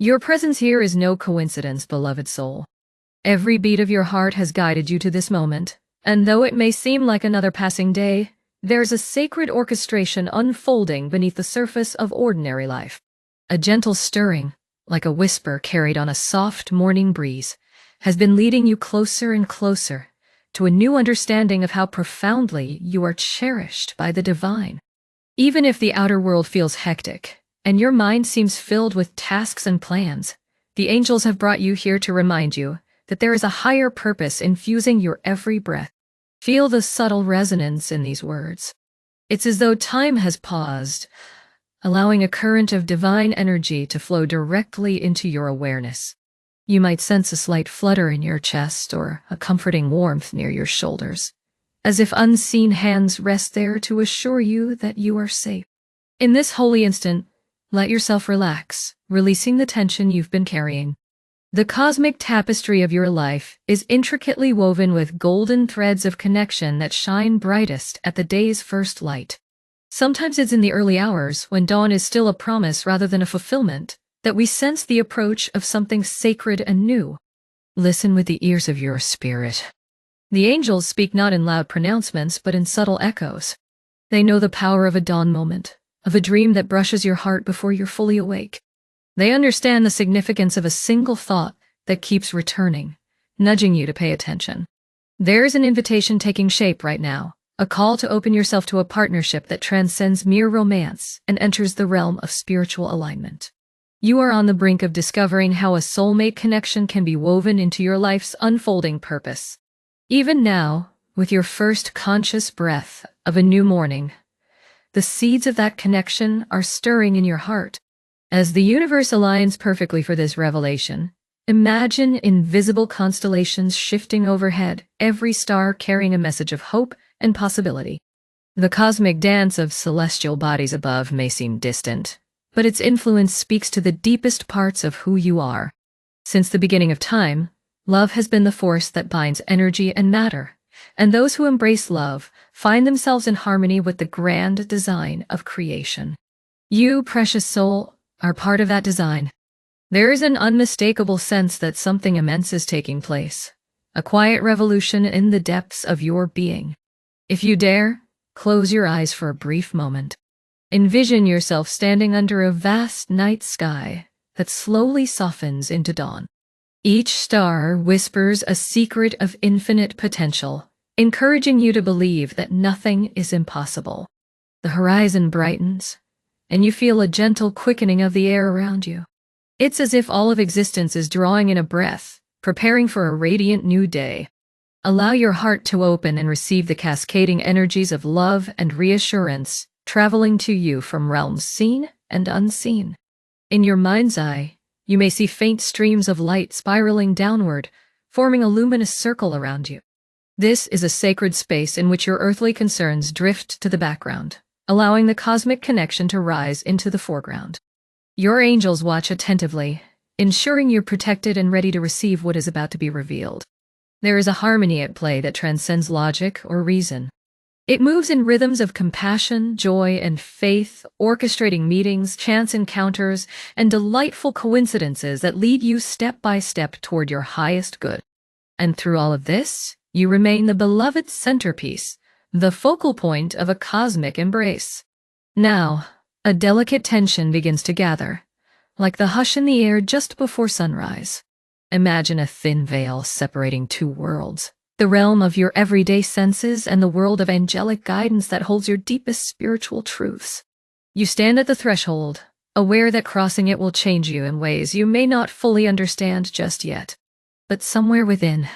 Your presence here is no coincidence, beloved soul. Every beat of your heart has guided you to this moment, and though it may seem like another passing day, there's a sacred orchestration unfolding beneath the surface of ordinary life. A gentle stirring, like a whisper carried on a soft morning breeze, has been leading you closer and closer to a new understanding of how profoundly you are cherished by the divine. Even if the outer world feels hectic, and your mind seems filled with tasks and plans, the angels have brought you here to remind you that there is a higher purpose infusing your every breath. Feel the subtle resonance in these words. It's as though time has paused, allowing a current of divine energy to flow directly into your awareness. You might sense a slight flutter in your chest or a comforting warmth near your shoulders, as if unseen hands rest there to assure you that you are safe. In this holy instant, let yourself relax, releasing the tension you've been carrying. The cosmic tapestry of your life is intricately woven with golden threads of connection that shine brightest at the day's first light. Sometimes it's in the early hours, when dawn is still a promise rather than a fulfillment, that we sense the approach of something sacred and new. Listen with the ears of your spirit. The angels speak not in loud pronouncements, but in subtle echoes. They know the power of a dawn moment, of a dream that brushes your heart before you're fully awake. They understand the significance of a single thought that keeps returning, nudging you to pay attention. There's an invitation taking shape right now, a call to open yourself to a partnership that transcends mere romance and enters the realm of spiritual alignment. You are on the brink of discovering how a soulmate connection can be woven into your life's unfolding purpose. Even now, with your first conscious breath of a new morning, the seeds of that connection are stirring in your heart. As the universe aligns perfectly for this revelation, imagine invisible constellations shifting overhead, every star carrying a message of hope and possibility. The cosmic dance of celestial bodies above may seem distant, but its influence speaks to the deepest parts of who you are. Since the beginning of time, love has been the force that binds energy and matter, and those who embrace love find themselves in harmony with the grand design of creation. You, precious soul, are part of that design. There is an unmistakable sense that something immense is taking place, a quiet revolution in the depths of your being. If you dare, close your eyes for a brief moment. Envision yourself standing under a vast night sky that slowly softens into dawn. Each star whispers a secret of infinite potential, encouraging you to believe that nothing is impossible. The horizon brightens, and you feel a gentle quickening of the air around you. It's as if all of existence is drawing in a breath, preparing for a radiant new day. Allow your heart to open and receive the cascading energies of love and reassurance traveling to you from realms seen and unseen. In your mind's eye, you may see faint streams of light spiraling downward, forming a luminous circle around you. This is a sacred space in which your earthly concerns drift to the background, allowing the cosmic connection to rise into the foreground. Your angels watch attentively, ensuring you're protected and ready to receive what is about to be revealed. There is a harmony at play that transcends logic or reason. It moves in rhythms of compassion, joy, and faith, orchestrating meetings, chance encounters, and delightful coincidences that lead you step by step toward your highest good. And through all of this, you remain the beloved centerpiece, the focal point of a cosmic embrace. Now, a delicate tension begins to gather, like the hush in the air just before sunrise. Imagine a thin veil separating two worlds, the realm of your everyday senses and the world of angelic guidance that holds your deepest spiritual truths. You stand at the threshold, aware that crossing it will change you in ways you may not fully understand just yet. But somewhere within,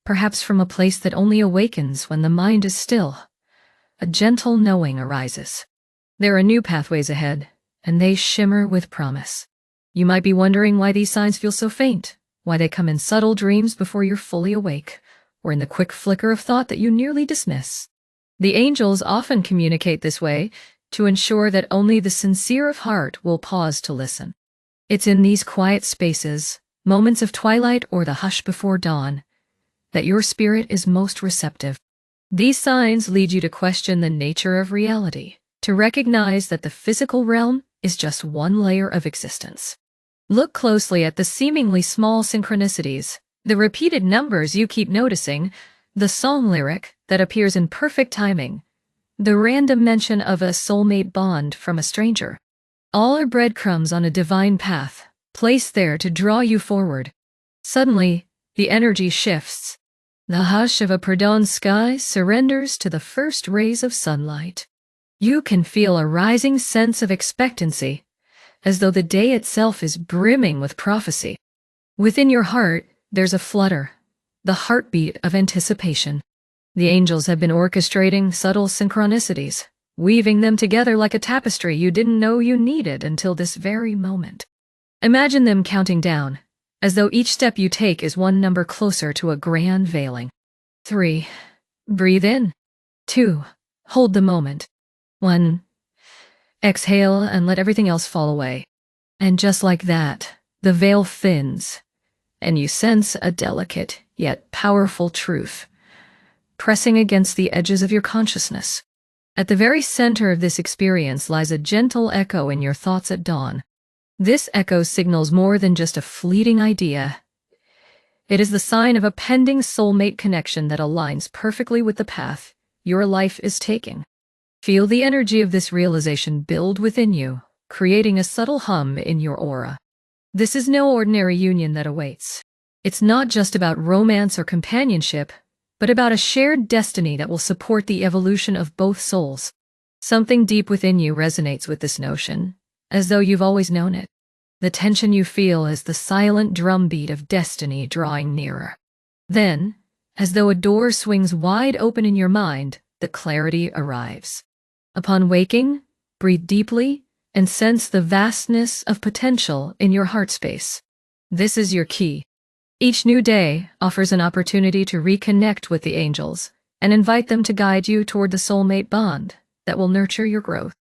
perhaps from a place that only awakens when the mind is still, a gentle knowing arises. There are new pathways ahead, and they shimmer with promise. You might be wondering why these signs feel so faint, why they come in subtle dreams before you're fully awake, or in the quick flicker of thought that you nearly dismiss. The angels often communicate this way to ensure that only the sincere of heart will pause to listen. It's in these quiet spaces, moments of twilight or the hush before dawn, that your spirit is most receptive. These signs lead you to question the nature of reality, to recognize that the physical realm is just one layer of existence. Look closely at the seemingly small synchronicities, the repeated numbers you keep noticing, the song lyric that appears in perfect timing, the random mention of a soulmate bond from a stranger. All are breadcrumbs on a divine path, placed there to draw you forward. Suddenly, the energy shifts. The hush of a pre-dawn sky surrenders to the first rays of sunlight. You can feel a rising sense of expectancy, as though the day itself is brimming with prophecy. Within your heart, there's a flutter, the heartbeat of anticipation. The angels have been orchestrating subtle synchronicities, weaving them together like a tapestry you didn't know you needed until this very moment. Imagine them counting down, as though each step you take is one number closer to a grand veiling. 3. Breathe in. 2. Hold the moment. 1. Exhale and let everything else fall away. And just like that, the veil thins, and you sense a delicate yet powerful truth pressing against the edges of your consciousness. At the very center of this experience lies a gentle echo in your thoughts at dawn. This echo signals more than just a fleeting idea. It is the sign of a pending soulmate connection that aligns perfectly with the path your life is taking. Feel the energy of this realization build within you, creating a subtle hum in your aura. This is no ordinary union that awaits. It's not just about romance or companionship, but about a shared destiny that will support the evolution of both souls. Something deep within you resonates with this notion, as though you've always known it. The tension you feel is the silent drumbeat of destiny drawing nearer. Then, as though a door swings wide open in your mind, the clarity arrives. Upon waking, breathe deeply and sense the vastness of potential in your heart space. This is your key. Each new day offers an opportunity to reconnect with the angels and invite them to guide you toward the soulmate bond that will nurture your growth.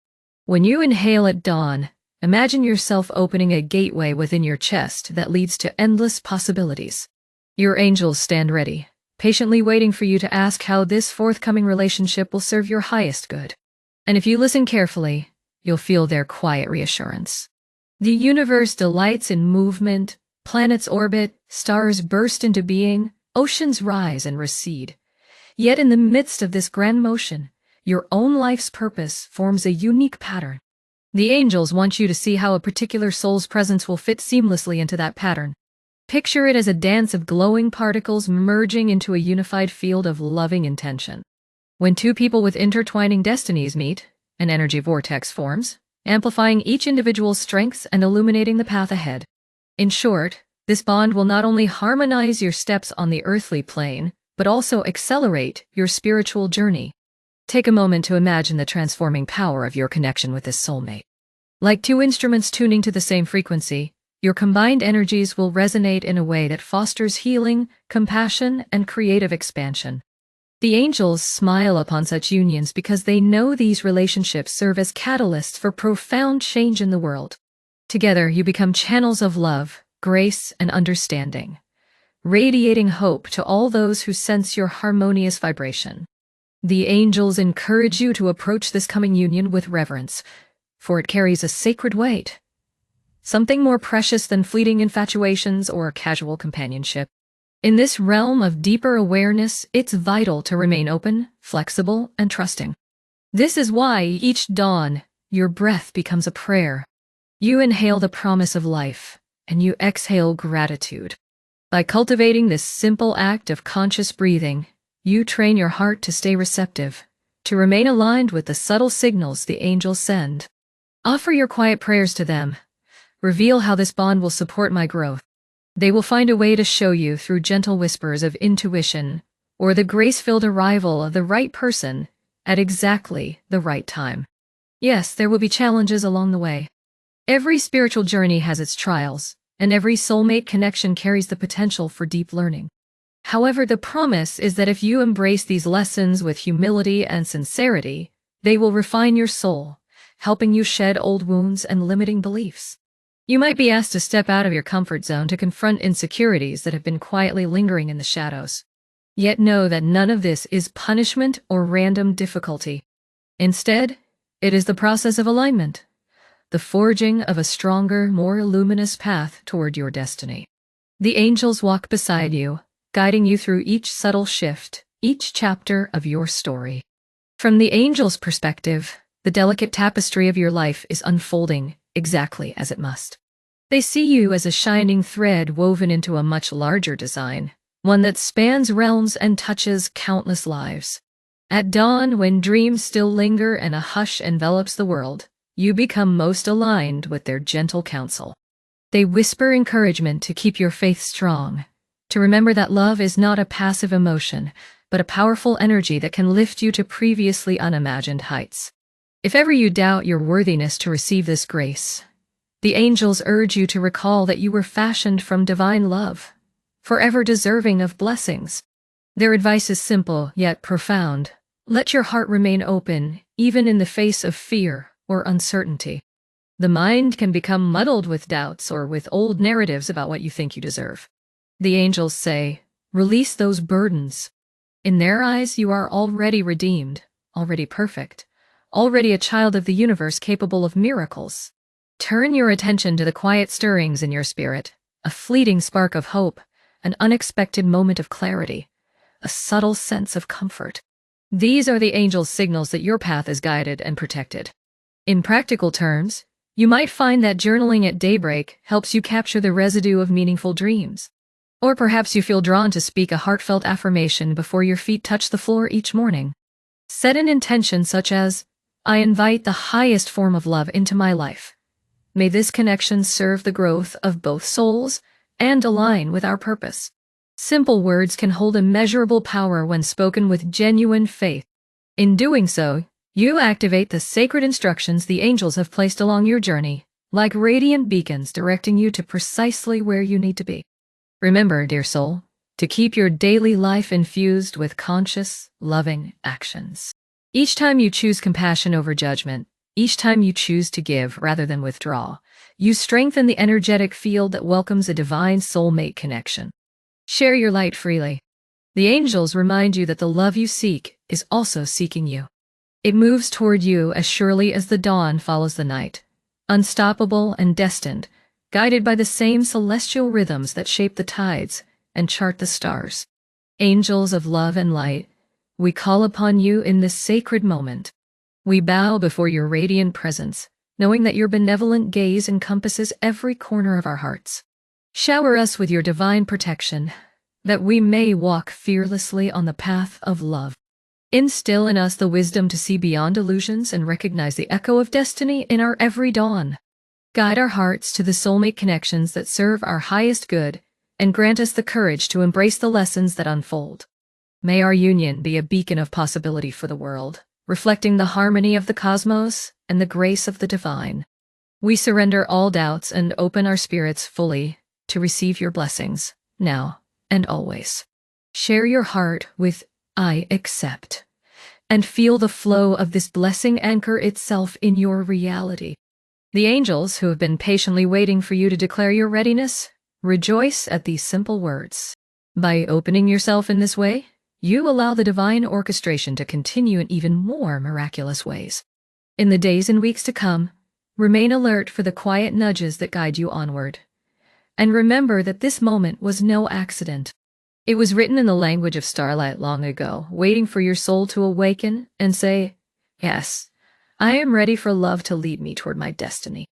When you inhale at dawn, imagine yourself opening a gateway within your chest that leads to endless possibilities. Your angels stand ready, patiently waiting for you to ask how this forthcoming relationship will serve your highest good. And if you listen carefully, you'll feel their quiet reassurance. The universe delights in movement. Planets orbit, stars burst into being, oceans rise and recede. Yet in the midst of this grand motion, your own life's purpose forms a unique pattern. The angels want you to see how a particular soul's presence will fit seamlessly into that pattern. Picture it as a dance of glowing particles merging into a unified field of loving intention. When two people with intertwining destinies meet, an energy vortex forms, amplifying each individual's strengths and illuminating the path ahead. In short, this bond will not only harmonize your steps on the earthly plane, but also accelerate your spiritual journey. Take a moment to imagine the transforming power of your connection with this soulmate. Like two instruments tuning to the same frequency, your combined energies will resonate in a way that fosters healing, compassion, and creative expansion. The angels smile upon such unions because they know these relationships serve as catalysts for profound change in the world. Together, you become channels of love, grace, and understanding, radiating hope to all those who sense your harmonious vibration. The angels encourage you to approach this coming union with reverence, for it carries a sacred weight, something more precious than fleeting infatuations or casual companionship. In this realm of deeper awareness, it's vital to remain open, flexible, and trusting. This is why each dawn, your breath becomes a prayer. You inhale the promise of life, and you exhale gratitude. By cultivating this simple act of conscious breathing, you train your heart to stay receptive, to remain aligned with the subtle signals the angels send. Offer your quiet prayers to them. Reveal how this bond will support my growth. They will find a way to show you through gentle whispers of intuition or the grace-filled arrival of the right person at exactly the right time. Yes, there will be challenges along the way. Every spiritual journey has its trials, and every soulmate connection carries the potential for deep learning. However, the promise is that if you embrace these lessons with humility and sincerity, they will refine your soul, helping you shed old wounds and limiting beliefs. You might be asked to step out of your comfort zone to confront insecurities that have been quietly lingering in the shadows. Yet know that none of this is punishment or random difficulty. Instead, it is the process of alignment. the forging of a stronger, more luminous path toward your destiny. The angels walk beside you, guiding you through each subtle shift, each chapter of your story. From the angel's perspective, the delicate tapestry of your life is unfolding exactly as it must. They see you as a shining thread woven into a much larger design, one that spans realms and touches countless lives. At dawn, when dreams still linger and a hush envelops the world, you become most aligned with their gentle counsel. They whisper encouragement to keep your faith strong, to remember that love is not a passive emotion, but a powerful energy that can lift you to previously unimagined heights. If ever you doubt your worthiness to receive this grace, the angels urge you to recall that you were fashioned from divine love, forever deserving of blessings. Their advice is simple yet profound. Let your heart remain open, even in the face of fear or uncertainty. The mind can become muddled with doubts or with old narratives about what you think you deserve. The angels say, release those burdens. In their eyes, you are already redeemed, already perfect, already a child of the universe capable of miracles. Turn your attention to the quiet stirrings in your spirit, a fleeting spark of hope, an unexpected moment of clarity, a subtle sense of comfort. These are the angels' signals that your path is guided and protected. In practical terms, you might find that journaling at daybreak helps you capture the residue of meaningful dreams. Or perhaps you feel drawn to speak a heartfelt affirmation before your feet touch the floor each morning. Set an intention such as, I invite the highest form of love into my life. May this connection serve the growth of both souls and align with our purpose. Simple words can hold immeasurable power when spoken with genuine faith. In doing so, you activate the sacred instructions the angels have placed along your journey, like radiant beacons directing you to precisely where you need to be. Remember, dear soul, to keep your daily life infused with conscious, loving actions. Each time you choose compassion over judgment, each time you choose to give rather than withdraw, you strengthen the energetic field that welcomes a divine soulmate connection. Share your light freely. The angels remind you that the love you seek is also seeking you. It moves toward you as surely as the dawn follows the night, unstoppable and destined, guided by the same celestial rhythms that shape the tides and chart the stars. Angels of love and light, we call upon you in this sacred moment. We bow before your radiant presence, knowing that your benevolent gaze encompasses every corner of our hearts. Shower us with your divine protection, that we may walk fearlessly on the path of love. Instill in us the wisdom to see beyond illusions and recognize the echo of destiny in our every dawn. Guide our hearts to the soulmate connections that serve our highest good, and grant us the courage to embrace the lessons that unfold. May our union be a beacon of possibility for the world, reflecting the harmony of the cosmos and the grace of the divine. We surrender all doubts and open our spirits fully to receive your blessings, now and always. Share your heart with I accept, and feel the flow of this blessing anchor itself in your reality. The angels, who have been patiently waiting for you to declare your readiness, rejoice at these simple words. By opening yourself in this way, you allow the divine orchestration to continue in even more miraculous ways. In the days and weeks to come, remain alert for the quiet nudges that guide you onward. And remember that this moment was no accident. It was written in the language of starlight long ago, waiting for your soul to awaken and say, yes, I am ready for love to lead me toward my destiny.